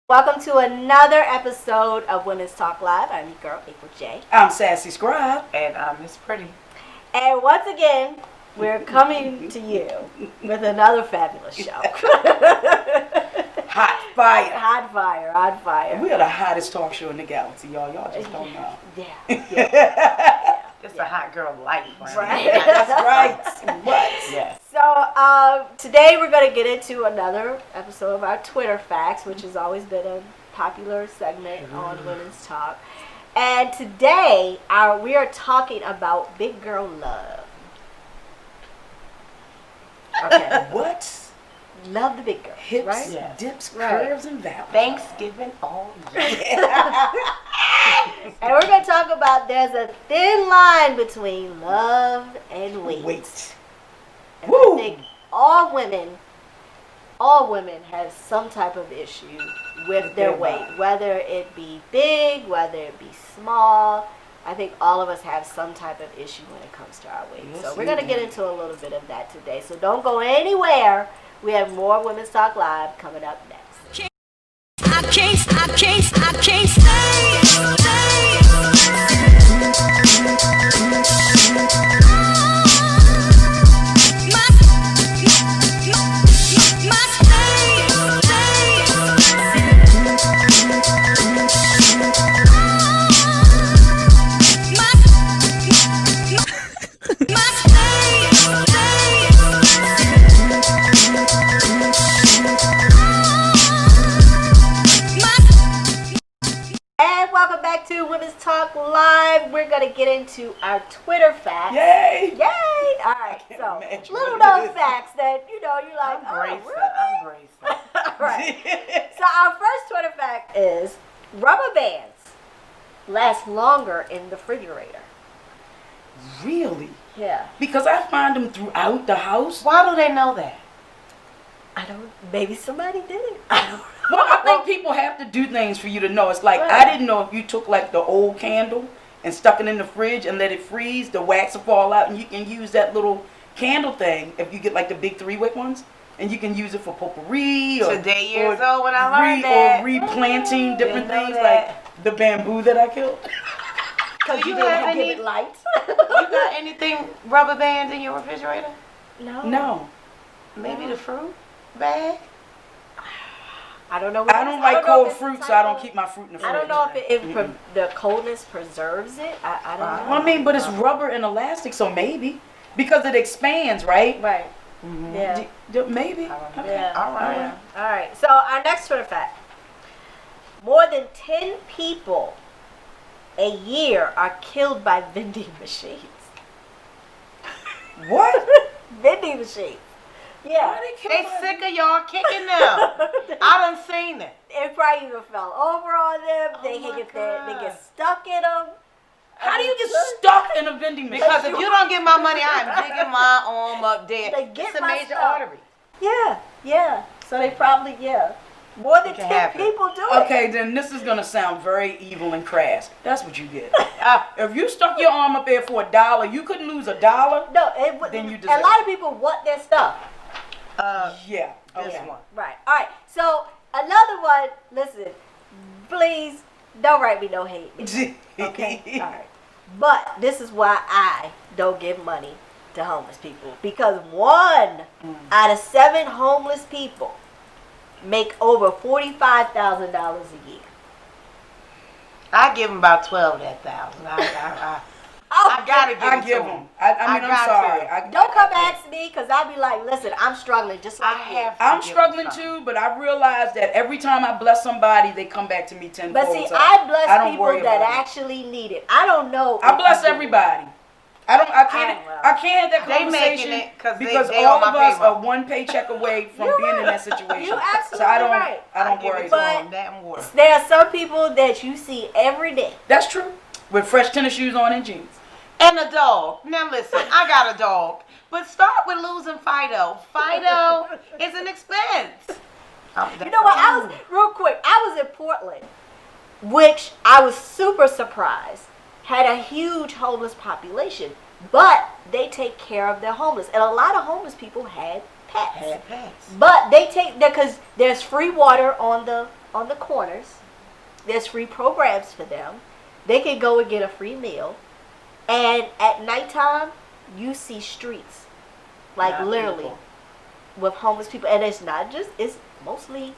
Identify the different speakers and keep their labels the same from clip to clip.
Speaker 1: Welcome to another episode of Women's Talk Live. I'm your girl, April J.
Speaker 2: I'm Sassy Scribe.
Speaker 3: And Miss Pretty.
Speaker 1: And once again, we're coming to you with another fabulous show.
Speaker 2: Hot fire.
Speaker 1: Hot fire, hot fire.
Speaker 2: We are the hottest talk show in the galaxy, y'all. Y'all just don't know.
Speaker 1: Yeah.
Speaker 3: It's a hot girl life.
Speaker 1: Right.
Speaker 2: That's right. What?
Speaker 3: Yes.
Speaker 1: So today we're going to get into another episode of our Twitter Facts, which has always been a popular segment on Women's Talk. And today we are talking about big girl love. Okay.
Speaker 2: What?
Speaker 1: Love the big girl.
Speaker 2: Hips,
Speaker 1: right?
Speaker 3: Yes.
Speaker 2: dips,
Speaker 1: Right.
Speaker 2: curves, and valleys.
Speaker 3: Thanksgiving all year.
Speaker 1: And we're going to talk about there's a thin line between love and weight. And
Speaker 2: Woo.
Speaker 1: I think all women have some type of issue with their weight, whether it be big, whether it be small. I think all of us have some type of issue when it comes to our weight.
Speaker 2: Yes,
Speaker 1: So we're going to
Speaker 2: we
Speaker 1: get
Speaker 2: do.
Speaker 1: into a little bit of that today. So don't go anywhere. We have more Women's Talk Live coming up next.
Speaker 4: I can't
Speaker 1: And welcome back to Women's Talk Live. We're going to get into our Twitter facts.
Speaker 2: Yay!
Speaker 1: Yay! All right,
Speaker 2: can't
Speaker 1: so
Speaker 2: imagine
Speaker 1: little
Speaker 2: what it
Speaker 1: known
Speaker 2: is.
Speaker 1: facts that, you're like,
Speaker 3: I'm bracing.
Speaker 1: oh, really?
Speaker 3: I'm bracing.
Speaker 1: All right. So our first Twitter fact is rubber bands last longer in the refrigerator.
Speaker 2: Really?
Speaker 1: Yeah.
Speaker 2: Because I find them throughout the house.
Speaker 3: Why do they know that?
Speaker 1: I don't, maybe somebody did it. I don't know.
Speaker 2: Well, I think people have to do things for you to know. It's like,
Speaker 1: Right.
Speaker 2: I didn't know if you took like the old candle and stuck it in the fridge and let it freeze, the wax will fall out, and you can use that little candle thing if you get like the big 3-wick ones, and you can use it for potpourri or
Speaker 3: Today years old when I learned that.
Speaker 2: or replanting different
Speaker 3: Didn't know
Speaker 2: things
Speaker 3: that.
Speaker 2: like the bamboo that I killed.
Speaker 1: Because
Speaker 3: Do
Speaker 1: you
Speaker 3: you
Speaker 1: didn't
Speaker 3: have
Speaker 1: give
Speaker 3: any-
Speaker 1: it lights.
Speaker 3: You got anything rubber bands in your refrigerator?
Speaker 1: No.
Speaker 2: No,
Speaker 3: Maybe the fruit bag?
Speaker 1: I don't know. What
Speaker 2: I
Speaker 1: it
Speaker 2: don't
Speaker 1: is.
Speaker 2: like
Speaker 1: know
Speaker 2: cold
Speaker 1: if it's
Speaker 2: fruit,
Speaker 1: the
Speaker 2: so I
Speaker 1: type
Speaker 2: don't
Speaker 1: of-
Speaker 2: keep my fruit in the fridge.
Speaker 1: I don't know if the coldness preserves it. I don't know.
Speaker 2: Well, I mean, but it's rubber and elastic, so maybe because it expands, right?
Speaker 1: Right. Yeah.
Speaker 2: Maybe.
Speaker 3: Okay.
Speaker 1: Yeah.
Speaker 3: All right.
Speaker 1: Yeah. All right. So our next Twitter fact: more than 10 people a year are killed by vending machines.
Speaker 2: What?
Speaker 1: Vending machines. Yeah.
Speaker 2: Why they
Speaker 3: They
Speaker 2: kill my-
Speaker 3: sick of y'all kicking them. I done seen it.
Speaker 1: It probably even fell over on them. They
Speaker 3: Oh my
Speaker 1: get
Speaker 3: God.
Speaker 1: they get stuck in them.
Speaker 2: How do you get stuck in a vending machine?
Speaker 3: Because if you don't get my money, I'm digging my arm up there.
Speaker 1: They get
Speaker 3: It's a
Speaker 1: my
Speaker 3: major
Speaker 1: stuff.
Speaker 3: artery.
Speaker 1: Yeah. So they probably more than
Speaker 3: It can
Speaker 1: 10
Speaker 3: happen.
Speaker 1: people do it.
Speaker 2: Okay, then this is gonna sound very evil and crass. That's what you get.
Speaker 3: Ah,
Speaker 2: If you stuck your arm up there for $1, you couldn't lose $1.
Speaker 1: No, it would.
Speaker 2: Then you
Speaker 1: A
Speaker 2: deserve
Speaker 1: lot
Speaker 2: it.
Speaker 1: of people want their stuff.
Speaker 2: Yeah.
Speaker 3: this
Speaker 2: Okay.
Speaker 3: one.
Speaker 1: Right. All right. So another one. Listen, please don't write me no hate. Okay. All right. But this is why I don't give money to homeless people, because 1 out of 7 homeless people make over $45,000 a year.
Speaker 3: I give them about 12 of that thousand. I gotta give
Speaker 2: I
Speaker 3: it
Speaker 2: give
Speaker 3: to
Speaker 2: them.
Speaker 3: them.
Speaker 2: I
Speaker 3: I
Speaker 2: mean, I'm
Speaker 3: got
Speaker 2: sorry.
Speaker 3: to.
Speaker 1: Don't come ask me, because I'll be like, listen, I'm struggling just
Speaker 3: I
Speaker 1: like you.
Speaker 3: have.
Speaker 2: I'm
Speaker 3: to give
Speaker 2: struggling
Speaker 3: them something.
Speaker 2: too, but I realize that every time I bless somebody, they come back to me tenfold.
Speaker 1: But see,
Speaker 2: so
Speaker 1: I bless
Speaker 2: don't
Speaker 1: people
Speaker 2: worry
Speaker 1: that
Speaker 2: about it.
Speaker 1: actually need it. I don't know.
Speaker 2: I
Speaker 1: if
Speaker 2: bless
Speaker 1: you do.
Speaker 2: everybody. I can't
Speaker 1: well.
Speaker 2: have that
Speaker 3: They
Speaker 2: conversation
Speaker 3: making it 'cause
Speaker 2: because
Speaker 3: they
Speaker 2: all
Speaker 3: on
Speaker 2: of
Speaker 3: my
Speaker 2: us
Speaker 3: payroll.
Speaker 2: are one paycheck away from
Speaker 1: You're
Speaker 2: being in
Speaker 1: right.
Speaker 2: that situation.
Speaker 1: You're absolutely
Speaker 2: so I don't
Speaker 1: right.
Speaker 2: I don't
Speaker 3: give
Speaker 2: worry
Speaker 3: it to
Speaker 2: about it.
Speaker 3: them that more.
Speaker 1: There are some people that you see every day.
Speaker 2: That's true. With fresh tennis shoes on and jeans.
Speaker 3: And a dog. Now listen, I got a dog. But start with losing Fido. Fido is an expense.
Speaker 1: You know what? I was real quick. I was in Portland, which I was super surprised had a huge homeless population, but they take care of their homeless, and a lot of homeless people had pets.
Speaker 3: Had pets.
Speaker 1: But they take that because there's free water on the on the corners. There's free programs for them. They can go and get a free meal. And at nighttime, you see streets. Like
Speaker 2: Not
Speaker 1: literally
Speaker 2: people.
Speaker 1: with homeless people. And it's not just, it's mostly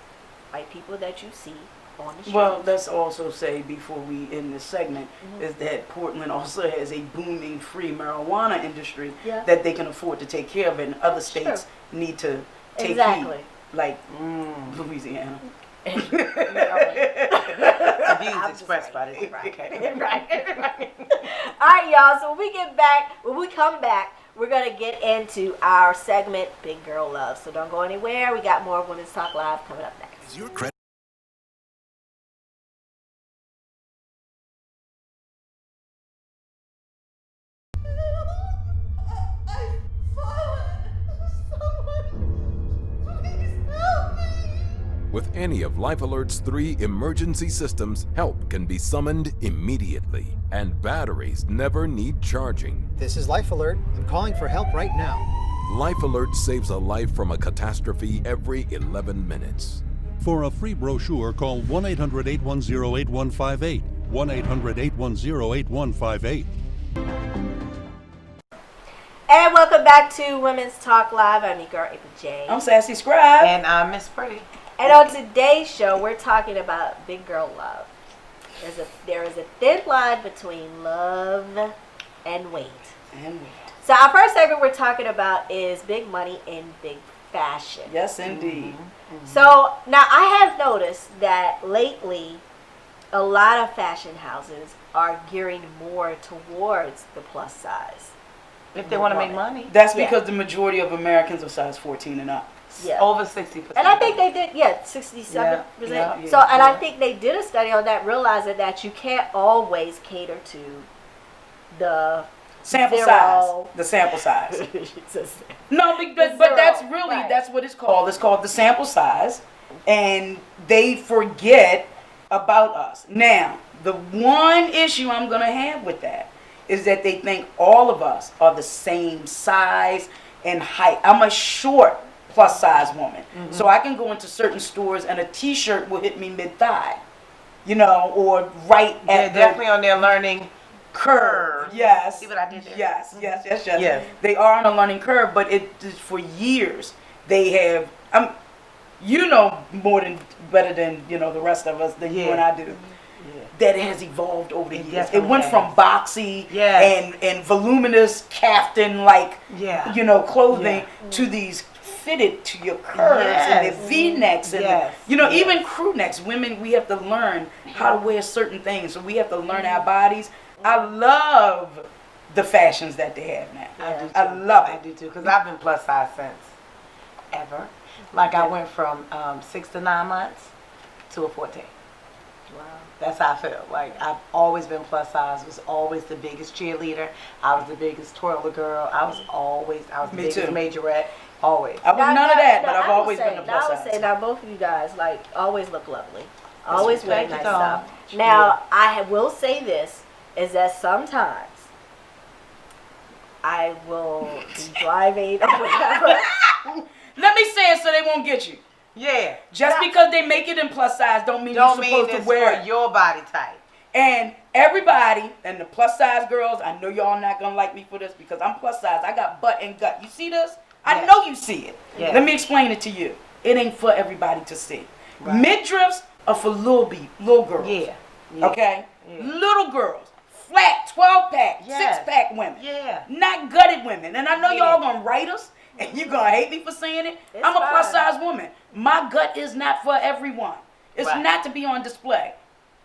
Speaker 1: white people that you see on the streets.
Speaker 2: Well, let's also say before we end this segment is that Portland also has a booming free marijuana industry
Speaker 1: Yeah.
Speaker 2: that they can afford to take care of, and other states need to take
Speaker 1: Exactly.
Speaker 2: heed, like Louisiana.
Speaker 3: The views
Speaker 1: I'm
Speaker 3: expressed
Speaker 1: just
Speaker 3: by the
Speaker 1: right. All right, y'all. So when we come back, we're gonna get into our segment, Big Girl Love. So don't go anywhere. We got more Women's Talk Live coming up next.
Speaker 5: Is your credit With any of Life Alert's 3 emergency systems, help can be summoned immediately, and batteries never need charging.
Speaker 6: This is Life Alert. I'm calling for help right now.
Speaker 5: Life Alert saves a life from a catastrophe every 11 minutes.
Speaker 7: For a free brochure, call 1-800-810-8158. 1-800-810-8158.
Speaker 1: And welcome back to Women's Talk Live. I'm your girl, April J.
Speaker 2: I'm Sassy Scribe.
Speaker 3: And I'm Miss Pretty.
Speaker 1: And on today's show, we're talking about Big Girl Love. There is a thin line between love and weight.
Speaker 2: And
Speaker 1: So our first segment we're talking about is big money in big fashion.
Speaker 2: yes, indeed.
Speaker 1: So now I have noticed that lately a lot of fashion houses are gearing more towards the plus size.
Speaker 3: If they want to make money.
Speaker 2: That's
Speaker 1: Yeah.
Speaker 2: because the majority of Americans are size 14 and up.
Speaker 1: Yeah.
Speaker 3: Over 60%.
Speaker 1: And I think they did, 67%.
Speaker 3: Yeah, yeah,
Speaker 1: So, and I
Speaker 3: yeah.
Speaker 1: think they did a study on that, realizing that you can't always cater to the
Speaker 2: Sample
Speaker 1: zero.
Speaker 2: size. The sample size. No, but
Speaker 1: Zero,
Speaker 2: that's really,
Speaker 1: right.
Speaker 2: that's what it's called. It's called the sample size. And they forget about us. Now, the one issue I'm going to have with that is that they think all of us are the same size and height. I'm a short plus size woman. So I can go into certain stores and a t-shirt will hit me mid-thigh. You know, or right
Speaker 3: They're
Speaker 2: at the
Speaker 3: definitely on their learning
Speaker 2: curve. Yes.
Speaker 3: See what I did there?
Speaker 2: Yes.
Speaker 3: Yes.
Speaker 2: They are on a learning curve, but it is for years they have. You know better than the rest of us than you
Speaker 3: Yeah.
Speaker 2: and I do. That has evolved over the years. It
Speaker 3: definitely
Speaker 2: went
Speaker 3: has.
Speaker 2: from boxy
Speaker 3: Yes.
Speaker 2: and voluminous caftan like
Speaker 3: Yeah.
Speaker 2: clothing to these fitted to your curves and
Speaker 3: Yes.
Speaker 2: the V-necks and
Speaker 3: Yes.
Speaker 2: even crew necks. Women, we have to learn how to wear certain things, so we have to learn our bodies. I love the fashions that they have now. I love
Speaker 3: I
Speaker 2: it.
Speaker 3: do too, because I've been plus size since ever. Like I went from 6 to 9 months to a 14.
Speaker 1: Wow.
Speaker 3: That's how I feel. Like I've always been plus size. Was always the biggest cheerleader. I was the biggest twirler girl. I was the
Speaker 2: Me
Speaker 3: biggest
Speaker 2: too.
Speaker 3: majorette. Always.
Speaker 2: I was none of that, but I've always been a plus
Speaker 1: I would say
Speaker 2: size.
Speaker 1: now both of you guys always look lovely, always wear
Speaker 3: Thank you,
Speaker 1: nice
Speaker 3: Dawn.
Speaker 1: stuff. Now will say this is that sometimes I will be driving or whatever.
Speaker 2: Let me say it so they won't get you.
Speaker 3: Yeah.
Speaker 2: Just because they make it in plus size don't mean
Speaker 3: Don't
Speaker 2: you're
Speaker 3: mean
Speaker 2: supposed
Speaker 3: it's
Speaker 2: to wear
Speaker 3: for
Speaker 2: it.
Speaker 3: your body type.
Speaker 2: And everybody, and the plus size girls, I know y'all not gonna like me for this because I'm plus size. I got butt and gut. You see this? I
Speaker 3: Yeah.
Speaker 2: know you see it.
Speaker 3: Yeah.
Speaker 2: Let me explain it to you. It ain't for everybody to see.
Speaker 3: Right.
Speaker 2: Midriffs are for little girls.
Speaker 3: Yeah.
Speaker 2: Okay?
Speaker 3: Yeah.
Speaker 2: Little girls. Flat 12-pack,
Speaker 3: Yes.
Speaker 2: 6-pack women.
Speaker 3: Yeah.
Speaker 2: Not gutted women. And I know
Speaker 3: Yeah.
Speaker 2: y'all gonna write us and you're gonna hate me for saying it.
Speaker 1: It's
Speaker 2: I'm a
Speaker 1: fine.
Speaker 2: plus size woman. My gut is not for everyone. It's
Speaker 3: Right.
Speaker 2: not to be on display.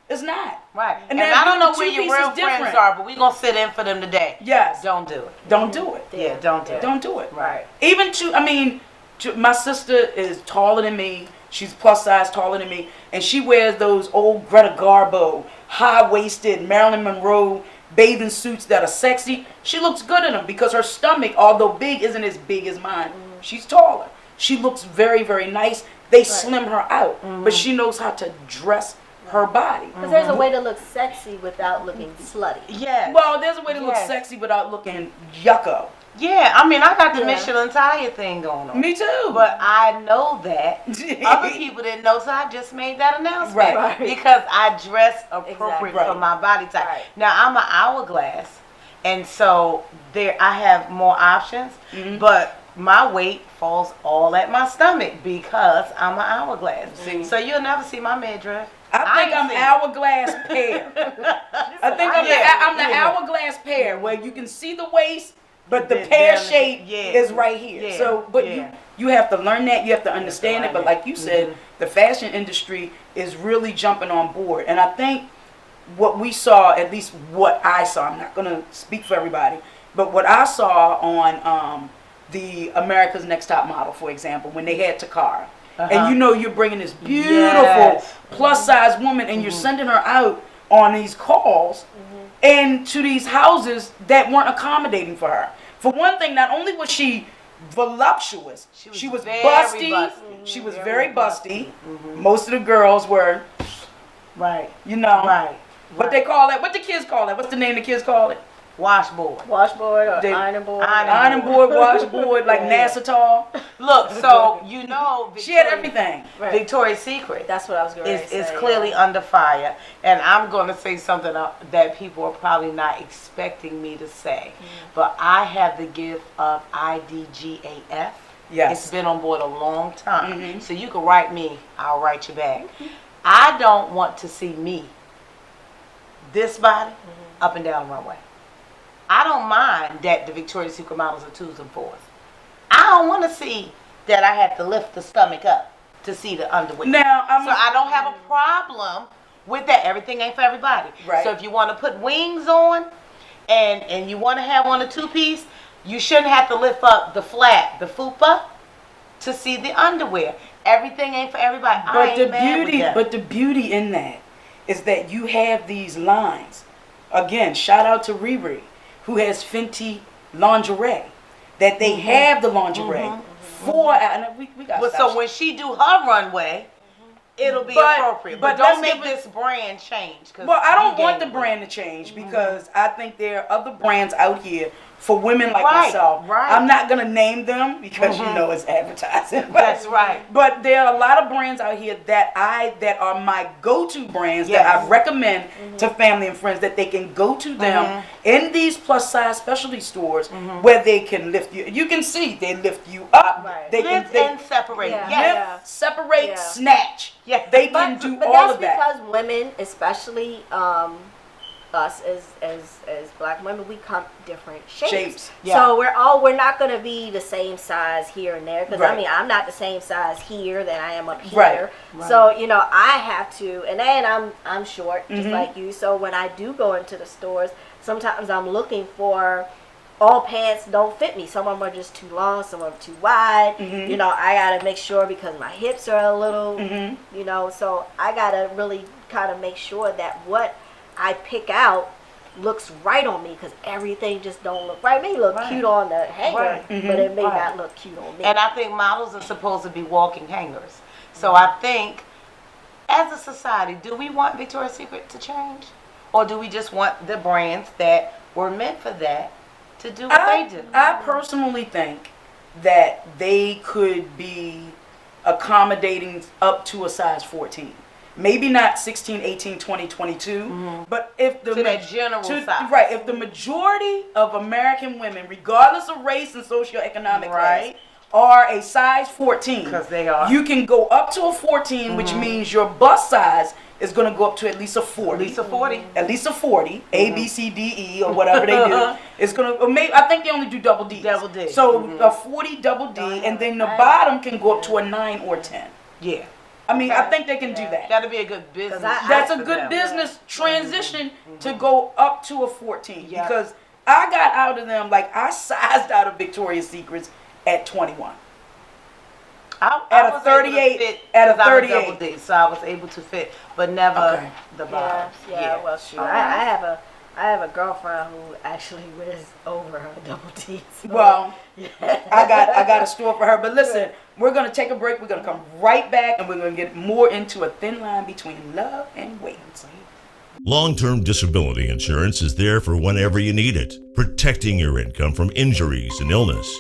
Speaker 2: It's not.
Speaker 3: Right.
Speaker 2: And
Speaker 3: And,
Speaker 2: then
Speaker 3: I don't know
Speaker 2: the
Speaker 3: where
Speaker 2: two
Speaker 3: your
Speaker 2: pieces
Speaker 3: real friends
Speaker 2: different.
Speaker 3: are, but we're going to sit in for them today.
Speaker 2: Yes.
Speaker 3: Don't do it.
Speaker 2: Don't do it.
Speaker 3: Yeah, don't do it.
Speaker 2: Don't do it.
Speaker 3: Right.
Speaker 2: Even my sister is taller than me. She's plus size, taller than me, and she wears those old Greta Garbo, high-waisted Marilyn Monroe bathing suits that are sexy. She looks good in them because her stomach, although big, isn't as big as mine. She's taller. She looks very, very nice. They slim her out, but she knows how to dress her body.
Speaker 1: Because there's a way to look sexy without looking slutty.
Speaker 3: Yes.
Speaker 2: Well, there's a way to look
Speaker 3: Yes.
Speaker 2: sexy without looking yucko.
Speaker 3: Yeah, I mean, I got the
Speaker 1: Yeah.
Speaker 3: Michelin tire thing going on.
Speaker 2: Me too.
Speaker 3: But I know that other people didn't know, so I just made that announcement.
Speaker 1: Right.
Speaker 3: Because I dress appropriate
Speaker 2: Exactly.
Speaker 3: for my body type.
Speaker 1: Right.
Speaker 3: Now, I'm an hourglass, and so there I have more options,
Speaker 2: Mm-hmm.
Speaker 3: but my weight falls all at my stomach because I'm an hourglass.
Speaker 2: See?
Speaker 3: So you'll never see my midriff.
Speaker 2: I think
Speaker 3: ain't
Speaker 2: I'm
Speaker 3: seen it.
Speaker 2: hourglass pear. I think I'm, I'm the hourglass pear where you can see the waist, but the
Speaker 3: Then
Speaker 2: pear
Speaker 3: down the-
Speaker 2: shape
Speaker 3: yeah.
Speaker 2: is right here.
Speaker 3: Yeah.
Speaker 2: So, but
Speaker 3: Yeah.
Speaker 2: you have to learn that. You have to understand it. But like you said,
Speaker 3: Mhm.
Speaker 2: the fashion industry is really jumping on board. And I think what we saw, at least what I saw, I'm not going to speak for everybody, but what I saw on the America's Next Top Model, for example, when they had Takara. And you know you're bringing this beautiful
Speaker 3: Yes.
Speaker 2: plus size woman and you're sending her out on these calls and to these houses that weren't accommodating for her. For one thing, not only was she voluptuous, she was
Speaker 3: very
Speaker 2: busty.
Speaker 3: busty.
Speaker 2: She was very busty. Most of the girls were,
Speaker 3: Right.
Speaker 2: you know,
Speaker 3: Right.
Speaker 2: what they call it, what the kids call it, what's the name the kids call it?
Speaker 3: Washboard.
Speaker 1: Washboard or
Speaker 2: They-
Speaker 1: iron board.
Speaker 2: Iron board, washboard, like NASA tall.
Speaker 3: Look, so you know,
Speaker 2: She had everything.
Speaker 1: Right.
Speaker 3: Victoria's Secret
Speaker 1: That's what I was going to say.
Speaker 3: is clearly under fire, and I'm going to say something that people are probably not expecting me to say, but I have the gift of IDGAF.
Speaker 2: Yes.
Speaker 3: It's been on board a long time, so you can write me, I'll write you back. I don't want to see me, this body, up and down the runway. I don't mind that the Victoria's Secret models are 2s and 4s. I don't want to see that I have to lift the stomach up to see the underwear.
Speaker 2: Now,
Speaker 3: So I don't have a problem with that. Everything ain't for everybody.
Speaker 2: Right.
Speaker 3: So if you want to put wings on and you want to have on a 2-piece, you shouldn't have to lift up the flat, the fupa, to see the underwear. Everything ain't for everybody. I
Speaker 2: But
Speaker 3: ain't
Speaker 2: the
Speaker 3: mad with
Speaker 2: beauty,
Speaker 3: that.
Speaker 2: but the beauty in that is that you have these lines. Again, shout out to Riri, who has Fenty lingerie. That they have the lingerie for. And we got.
Speaker 3: But so when she do her runway, it'll be
Speaker 2: But-
Speaker 3: appropriate.
Speaker 2: but
Speaker 3: But don't
Speaker 2: let's
Speaker 3: make
Speaker 2: give it-
Speaker 3: this brand change. 'Cause
Speaker 2: Well, I don't
Speaker 3: you
Speaker 2: want the
Speaker 3: gave me-
Speaker 2: brand to change because I think there are other brands out here for women like
Speaker 3: Right,
Speaker 2: myself.
Speaker 3: right.
Speaker 2: I'm not gonna name them because you know it's advertising.
Speaker 3: That's right.
Speaker 2: But there are a lot of brands out here that are my go-to brands that I
Speaker 3: Yes.
Speaker 2: recommend to family and friends that they can go to them in these plus size specialty stores where they can lift you. You can see they lift you up.
Speaker 1: Right.
Speaker 2: They can
Speaker 3: Lift and separate.
Speaker 1: Yeah.
Speaker 3: Yes.
Speaker 2: lift, separate,
Speaker 1: Yeah.
Speaker 2: snatch.
Speaker 3: Yeah.
Speaker 2: They can do
Speaker 1: but
Speaker 2: all
Speaker 1: that's
Speaker 2: of that.
Speaker 1: because women, especially us as black women, we come different shapes.
Speaker 3: Yeah.
Speaker 1: So we're not gonna be the same size here and there. Because I
Speaker 2: Right.
Speaker 1: mean, I'm not the same size here than I am up here.
Speaker 2: Right.
Speaker 1: So you know, I have to, and then I'm short just
Speaker 2: Mm-hmm.
Speaker 1: like you. So when I do go into the stores, sometimes I'm looking for. All pants don't fit me. Some of them are just too long, some of them too wide.
Speaker 2: Mm-hmm.
Speaker 1: You know, I gotta make sure because my hips are a little, you know, so I gotta really kind of make sure that what I pick out looks right on me because everything just don't look right. It may look
Speaker 3: Right.
Speaker 1: cute on the hanger,
Speaker 3: Right.
Speaker 1: but it may
Speaker 3: Right.
Speaker 1: not look cute on me.
Speaker 3: And I think models are supposed to be walking hangers. So I think, as a society, do we want Victoria's Secret to change? Or do we just want the brands that were meant for that to do what they do?
Speaker 2: I personally think that they could be accommodating up to a size 14. Maybe not 16, 18, 20, 22, but if the
Speaker 3: To that general size.
Speaker 2: right, if the majority of American women, regardless of race and socioeconomic class,
Speaker 3: Right.
Speaker 2: are a size 14,
Speaker 3: 'Cause they are.
Speaker 2: you can go up to a 14, which means your bust size is going to go up to at least a 40.
Speaker 3: At least a 40.
Speaker 2: At least a 40, A, B, C, D, E, or whatever they do. It's gonna. Or maybe, I think they only do double D.
Speaker 3: Double D.
Speaker 2: So a 40 double D, and then the bottom can go up to a 9 or 10.
Speaker 3: Yeah.
Speaker 2: I mean, I think they can do that.
Speaker 3: That'll be a good business.
Speaker 2: That's a
Speaker 3: for
Speaker 2: good
Speaker 3: them.
Speaker 2: business transition to go up to a 14
Speaker 3: Yeah.
Speaker 2: because I got out of them like I sized out of Victoria's Secrets at 21.
Speaker 3: I
Speaker 2: At a
Speaker 3: was able to
Speaker 2: 38
Speaker 3: fit
Speaker 2: at a
Speaker 3: 'cause I'm
Speaker 2: 38.
Speaker 3: double D, so I was able to fit, but never
Speaker 2: Okay.
Speaker 3: the
Speaker 1: yeah,
Speaker 3: bottoms.
Speaker 1: yeah, well, shoot, I have a girlfriend who actually wears over her double T. So.
Speaker 2: Well, I got a store for her. But listen, we're gonna take a break. We're gonna come right back, and we're gonna get more into a thin line between love and weight.
Speaker 8: Long-term disability insurance is there for whenever you need it, protecting your income from injuries and illness.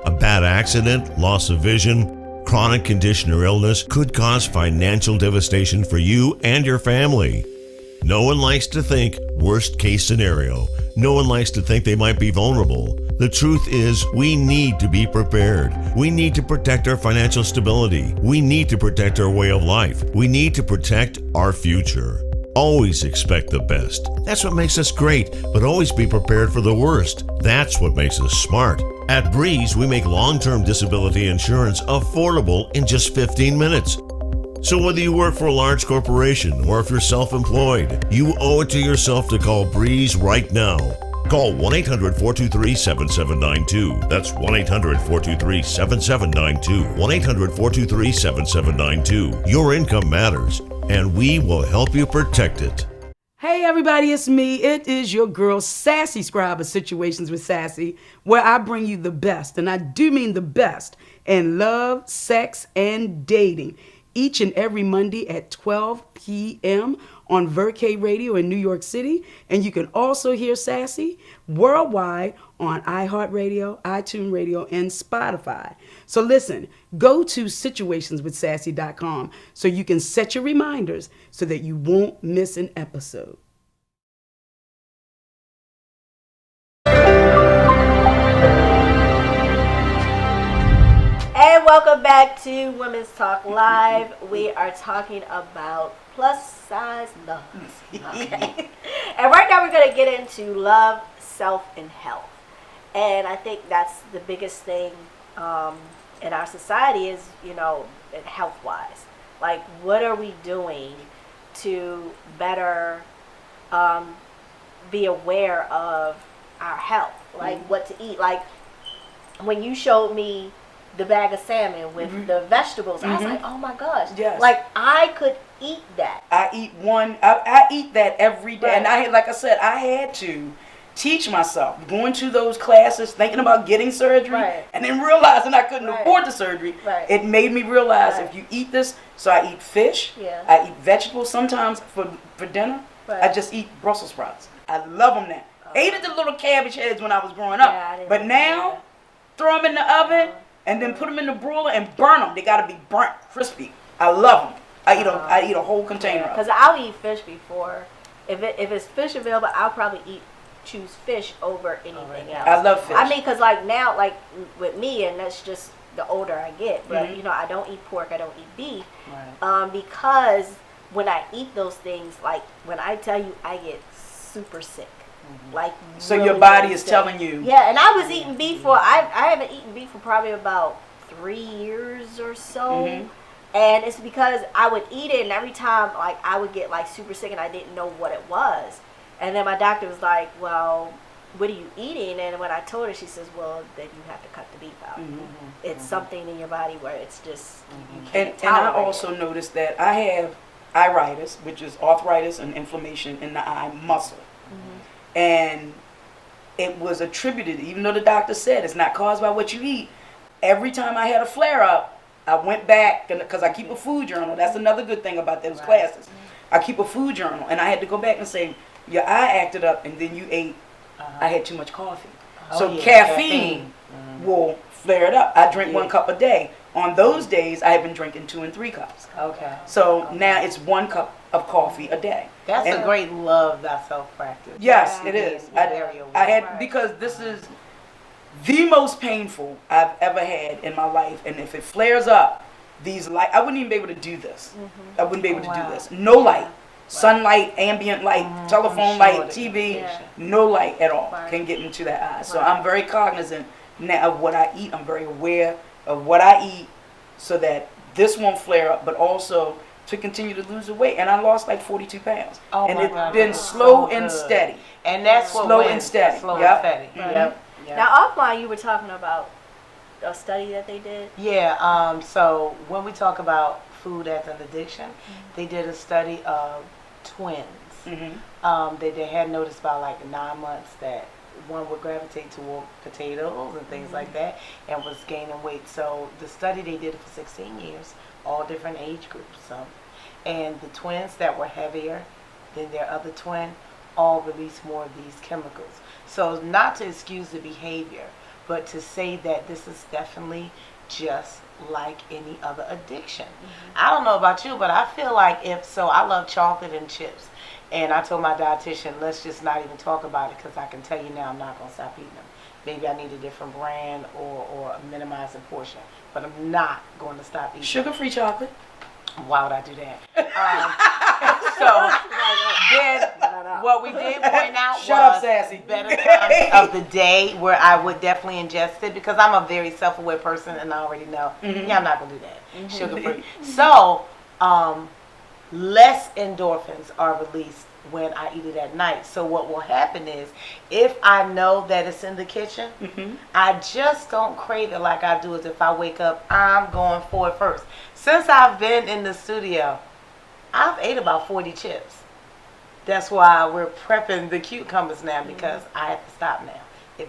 Speaker 8: A bad accident, loss of vision, chronic condition or illness could cause financial devastation for you and your family. No one likes to think worst case scenario. No one likes to think they might be vulnerable. The truth is, we need to be prepared. We need to protect our financial stability. We need to protect our way of life. We need to protect our future. Always expect the best. That's what makes us great, but always be prepared for the worst. That's what makes us smart. At Breeze, we make long-term disability insurance affordable in just 15 minutes. So whether you work for a large corporation or if you're self-employed, you owe it to yourself to call Breeze right now. Call 1-800-423-7792. That's 1-800-423-7792. 1-800-423-7792. Your income matters, and we will help you protect it.
Speaker 2: Hey everybody, it's me. It is your girl, Sassy Scribe of Situations with Sassy, where I bring you the best, and I do mean the best, in love, sex, and dating. Each and every Monday at 12 p.m. on Verk Radio in New York City. And you can also hear Sassy worldwide on iHeartRadio, iTunes Radio, and Spotify. So listen, go to situationswithsassy.com so you can set your reminders so that you won't miss an episode.
Speaker 1: And welcome back to Women's Talk Live. We are talking about plus size love. Okay. And right now we're going to get into love, self, and health. And I think that's the biggest thing in our society is, health-wise. Like, what are we doing to better be aware of our health? Like, what to eat. Like, when you showed me the bag of salmon with the vegetables, I was like, oh my gosh.
Speaker 2: Yes.
Speaker 1: Like, I could eat that.
Speaker 2: I eat I eat that every day.
Speaker 1: Right.
Speaker 2: And like I said, I had to teach myself, going to those classes, thinking about getting surgery,
Speaker 1: Right.
Speaker 2: and then realizing I couldn't
Speaker 1: Right.
Speaker 2: afford the surgery.
Speaker 1: Right.
Speaker 2: It made me realize
Speaker 1: Right.
Speaker 2: if you eat this, so I eat fish,
Speaker 1: Yeah.
Speaker 2: I eat vegetables sometimes for dinner.
Speaker 1: Right.
Speaker 2: I just eat Brussels sprouts. I love them now. Ate the little cabbage heads when I was growing up.
Speaker 1: Yeah, I didn't
Speaker 2: but
Speaker 1: do
Speaker 2: now,
Speaker 1: that.
Speaker 2: throw them in the oven and then put them in the broiler and burn them. They gotta be burnt, crispy. I love them. I eat a whole container of
Speaker 1: Because
Speaker 2: them.
Speaker 1: I'll eat fish before. If it's fish available, I'll probably choose fish over anything else.
Speaker 2: I love fish.
Speaker 1: I mean, because like now, like with me, and that's just the older I get, but I don't eat pork, I don't eat beef, because when I eat those things, like when I tell you, I get super sick. Like,
Speaker 2: So
Speaker 1: really,
Speaker 2: your body
Speaker 1: really
Speaker 2: is
Speaker 1: sick.
Speaker 2: telling you.
Speaker 1: Yeah, and I was eating beef for I haven't eaten beef for probably about 3 years or so. And it's because I would eat it, and every time, like, I would get, like, super sick, and I didn't know what it was. And then my doctor was like, well, what are you eating? And when I told her, she says, well, then you have to cut the beef out. It's something in your body where it's just, you can't
Speaker 2: And I
Speaker 1: tolerate
Speaker 2: also
Speaker 1: it.
Speaker 2: noticed that I have iritis, which is arthritis and inflammation in the eye muscle. And it was attributed, even though the doctor said it's not caused by what you eat, every time I had a flare-up, I went back, because I keep a food journal. That's another good thing about those classes. I keep a food journal, and I had to go back and say, your eye acted up, and then you ate, I had too much coffee. So caffeine will flare it up. I drink 1 cup a day. On those days, I have been drinking 2 and 3 cups.
Speaker 3: Okay.
Speaker 2: So now it's 1 cup of coffee a day.
Speaker 3: That's
Speaker 2: And-
Speaker 3: a great love thyself practice.
Speaker 2: Yes,
Speaker 1: Yeah.
Speaker 2: it is.
Speaker 3: Very
Speaker 2: I had
Speaker 1: Right.
Speaker 2: because this is the most painful I've ever had in my life, and if it flares up, I wouldn't even be able to do this. I wouldn't be able to do this. No light, sunlight, ambient light, telephone
Speaker 3: Sure
Speaker 2: light,
Speaker 3: that
Speaker 2: TV,
Speaker 1: Yeah.
Speaker 2: no light at all
Speaker 1: Right.
Speaker 2: can get into that eye. So
Speaker 1: Right.
Speaker 2: I'm very cognizant now of what I eat. I'm very aware of what I eat, so that this won't flare up, but also to continue to lose the weight. And I lost like 42 pounds.
Speaker 3: Oh
Speaker 2: And
Speaker 3: my
Speaker 2: it's
Speaker 3: God,
Speaker 2: been
Speaker 3: that's
Speaker 2: slow
Speaker 3: so
Speaker 2: and
Speaker 3: good.
Speaker 2: steady.
Speaker 3: And that's what
Speaker 2: Slow
Speaker 3: wins.
Speaker 2: and steady.
Speaker 3: Slow
Speaker 2: Yep.
Speaker 3: and steady.
Speaker 2: Mhm.
Speaker 3: Yep. Yep.
Speaker 1: Now, offline, you were talking about a study that they did.
Speaker 3: Yeah, so when we talk about food as an addiction, they did a study of twins. They had noticed about like 9 months that one would gravitate toward potatoes and things like that and was gaining weight. So the study, they did it for 16 years, all different age groups. And the twins that were heavier then their other twin, all release more of these chemicals. So not to excuse the behavior, but to say that this is definitely just like any other addiction. I don't know about you, but I feel like I love chocolate and chips. And I told my dietitian, let's just not even talk about it, because I can tell you now I'm not going to stop eating them. Maybe I need a different brand or minimize the portion. But I'm not going to stop eating.
Speaker 2: Sugar-free chocolate.
Speaker 3: Why would I do that? So then what we did point out
Speaker 2: Shut up,
Speaker 3: was
Speaker 2: sassy.
Speaker 3: better times of the day where I would definitely ingest it, because I'm a very self-aware person and I already know, yeah, I'm not going to do that. Sugar-free. So less endorphins are released when I eat it at night. So what will happen is, if I know that it's in the kitchen, I just don't crave it like I do as if I wake up, I'm going for it first. Since I've been in the studio, I've ate about 40 chips. That's why we're prepping the cucumbers now, because I have to stop now.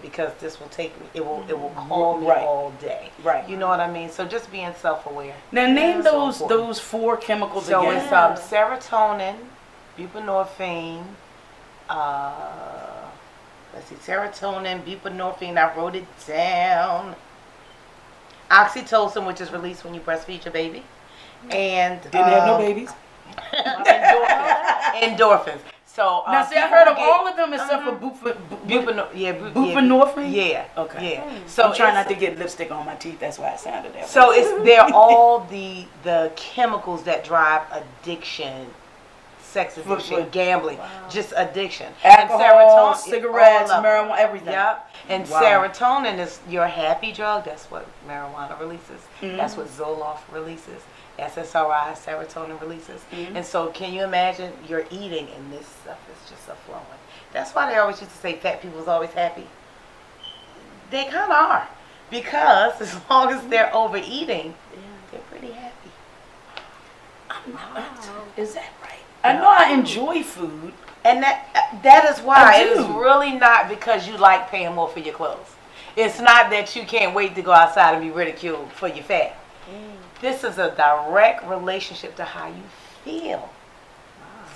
Speaker 3: Because this will take me, it will call me all day.
Speaker 2: Right.
Speaker 3: You know what I mean? So just being self-aware.
Speaker 2: Now name those 4 chemicals
Speaker 3: So
Speaker 2: again.
Speaker 3: it's serotonin, buprenorphine, serotonin, buprenorphine, I wrote it down. Oxytocin, which is released when you breastfeed your baby. And
Speaker 2: didn't have no babies.
Speaker 3: Endorphins. So
Speaker 2: now see, I heard of all of them except for buprenorphine.
Speaker 3: Yeah.
Speaker 2: Okay.
Speaker 3: Yeah. So
Speaker 2: I'm trying not to get lipstick on my teeth. That's why I sounded that way.
Speaker 3: So they're all the chemicals that drive addiction, sex addiction, gambling, just addiction.
Speaker 2: Alcohol, cigarettes, marijuana, everything.
Speaker 3: Yep. And serotonin is your happy drug. That's what marijuana releases. That's what Zoloft releases. SSRI, serotonin releases. And so can you imagine you're eating and this stuff is just flowing. That's why they always used to say fat people's always happy. They kind of are. Because as long as they're overeating, they're pretty happy.
Speaker 2: Is that right? I know I enjoy food.
Speaker 3: And that is why it is really not because you like paying more for your clothes. It's not that you can't wait to go outside and be ridiculed for your fat. This is a direct relationship to how you feel.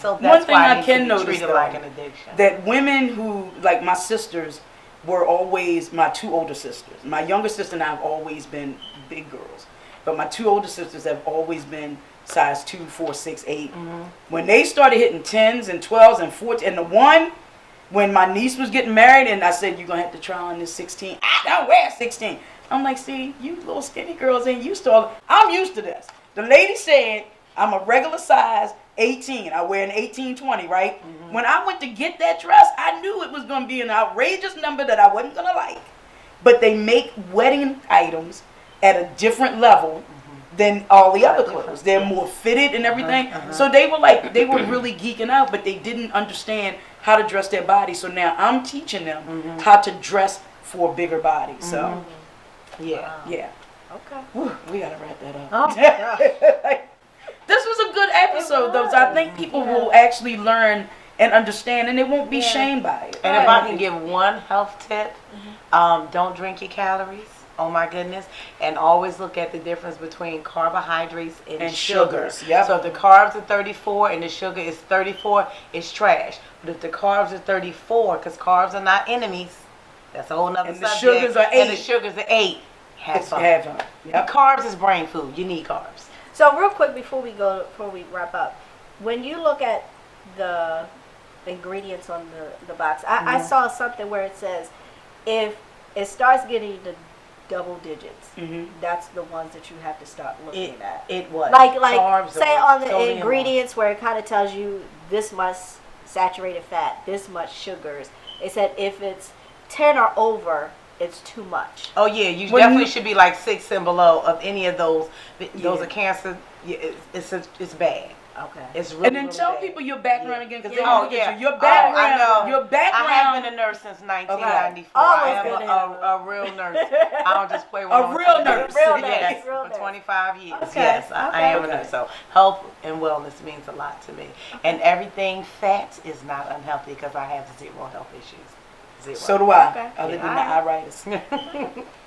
Speaker 3: So that's
Speaker 2: one thing
Speaker 3: why
Speaker 2: I can notice though,
Speaker 3: like an addiction.
Speaker 2: That women who, like my sisters, were always, my 2 older sisters. My younger sister and I have always been big girls. But my 2 older sisters have always been size 2, 4, 6, 8. When they started hitting 10s and 12s and 14, and the one, when my niece was getting married and I said, you're going to have to try on this 16. I don't wear 16. I'm like, see, you little skinny girls ain't used to all. I'm used to this. The lady said, I'm a regular size 18. I wear an 18-20, right? When I went to get that dress, I knew it was going to be an outrageous number that I wasn't going to like. But they make wedding items at a different level than all the other clothes. They're more fitted and everything. So they were really geeking out, but they didn't understand how to dress their body. So now I'm teaching them how to dress for a bigger body. So, yeah.
Speaker 1: Okay.
Speaker 2: Whew, we gotta wrap that up. This was a good episode, though. So I think people will actually learn and understand, and they won't be shamed by it.
Speaker 3: And if I can give one health tip, don't drink your calories. Oh my goodness. And always look at the difference between carbohydrates and sugars.
Speaker 2: Yep.
Speaker 3: So if the carbs are 34 and the sugar is 34, it's trash. But if the carbs are 34, because carbs are not enemies, that's a whole nother subject.
Speaker 2: The sugars are 8.
Speaker 3: And the sugars are 8. Have fun.
Speaker 2: Yep.
Speaker 3: Carbs is brain food. You need carbs.
Speaker 1: So real quick before we wrap up, when you look at the ingredients on the box, I saw something where it says if it starts getting the double digits, that's the ones that you have to start looking at.
Speaker 3: It was
Speaker 1: like
Speaker 3: carbs
Speaker 1: say on the
Speaker 3: sodium
Speaker 1: ingredients where it kind of tells you this much saturated fat, this much sugars. It said if it's 10 or over, it's too much.
Speaker 3: Oh yeah, you definitely should be like 6 and below of any of those. Those are cancer. Yeah, it's bad.
Speaker 1: Okay.
Speaker 3: It's really,
Speaker 2: and then tell people your background again, because they
Speaker 3: Oh
Speaker 2: look
Speaker 3: yeah,
Speaker 2: at you. Your background.
Speaker 3: I know.
Speaker 2: Your background.
Speaker 3: I have been a nurse since 1994.
Speaker 1: Always
Speaker 3: I
Speaker 1: been
Speaker 3: am a real nurse. I don't just play with
Speaker 2: A real nurse.
Speaker 3: Yes,
Speaker 1: Real
Speaker 3: for
Speaker 1: nurse.
Speaker 3: 25 years.
Speaker 1: Okay.
Speaker 3: Yes, I am a nurse. So health and wellness means a lot to me. And everything fat is not unhealthy because I have 0 health issues. 0.
Speaker 2: So do I.
Speaker 1: Okay.
Speaker 2: Other than the iritis.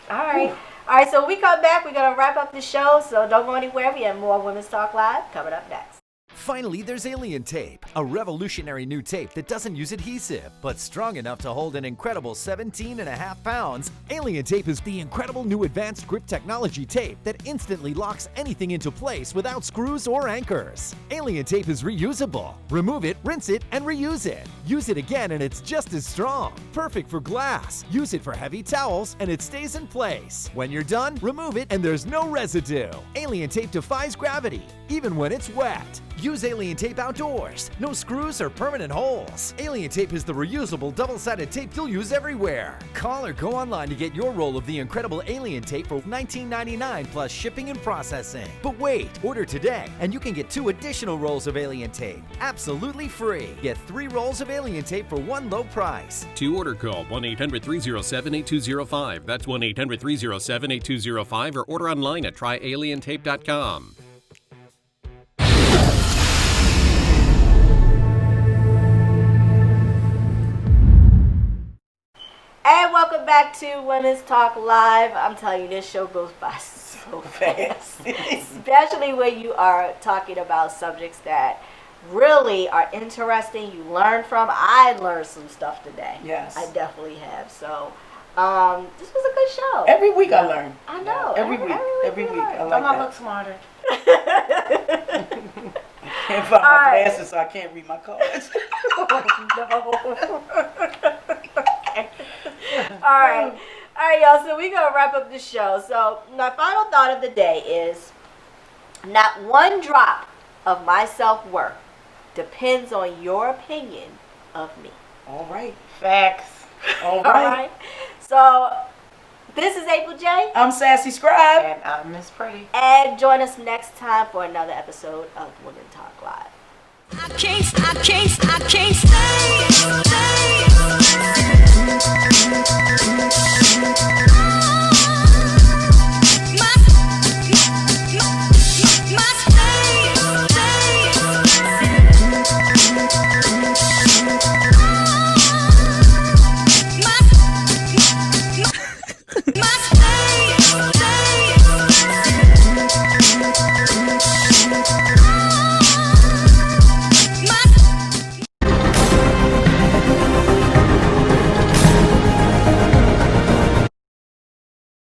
Speaker 1: All right, so when we come back, we're going to wrap up the show. So don't go anywhere. We have more Women's Talk Live coming up next.
Speaker 9: Finally, there's Alien Tape, a revolutionary new tape that doesn't use adhesive, but strong enough to hold an incredible 17.5 pounds. Alien Tape is the incredible new advanced grip technology tape that instantly locks anything into place without screws or anchors. Alien Tape is reusable. Remove it, rinse it, and reuse it. Use it again and it's just as strong. Perfect for glass. Use it for heavy towels and it stays in place. When you're done, remove it and there's no residue. Alien Tape defies gravity, even when it's wet. Use Alien Tape outdoors. No screws or permanent holes. Alien Tape is the reusable double-sided tape you'll use everywhere. Call or go online to get your roll of the incredible Alien Tape for $19.99 plus shipping and processing. But wait, order today and you can get 2 additional rolls of Alien Tape absolutely free. Get 3 rolls of Alien Tape for one low price.
Speaker 10: To order, call 1-800-307-8205. That's 1-800-307-8205 or order online at tryalientape.com.
Speaker 1: And welcome back to Women's Talk Live. I'm telling you, this show goes by so fast. Especially when you are talking about subjects that really are interesting, you learn from. I learned some stuff today.
Speaker 2: Yes.
Speaker 1: I definitely have. So, this was a good show.
Speaker 2: Every week I learn.
Speaker 1: I know.
Speaker 2: Every week. I like
Speaker 3: Don't I
Speaker 2: that.
Speaker 3: look smarter?
Speaker 2: Can't find my glasses, so I can't read my cards.
Speaker 1: All right, y'all. So we're gonna wrap up the show. So my final thought of the day is: not one drop of my self-worth depends on your opinion of me.
Speaker 2: All right.
Speaker 3: Facts.
Speaker 2: All
Speaker 1: All
Speaker 2: right.
Speaker 1: right. So this is April J.
Speaker 2: I'm Sassy Scribe.
Speaker 3: And I'm Miss Pretty.
Speaker 1: And join us next time for another episode of Women Talk Live.
Speaker 4: I can't stay.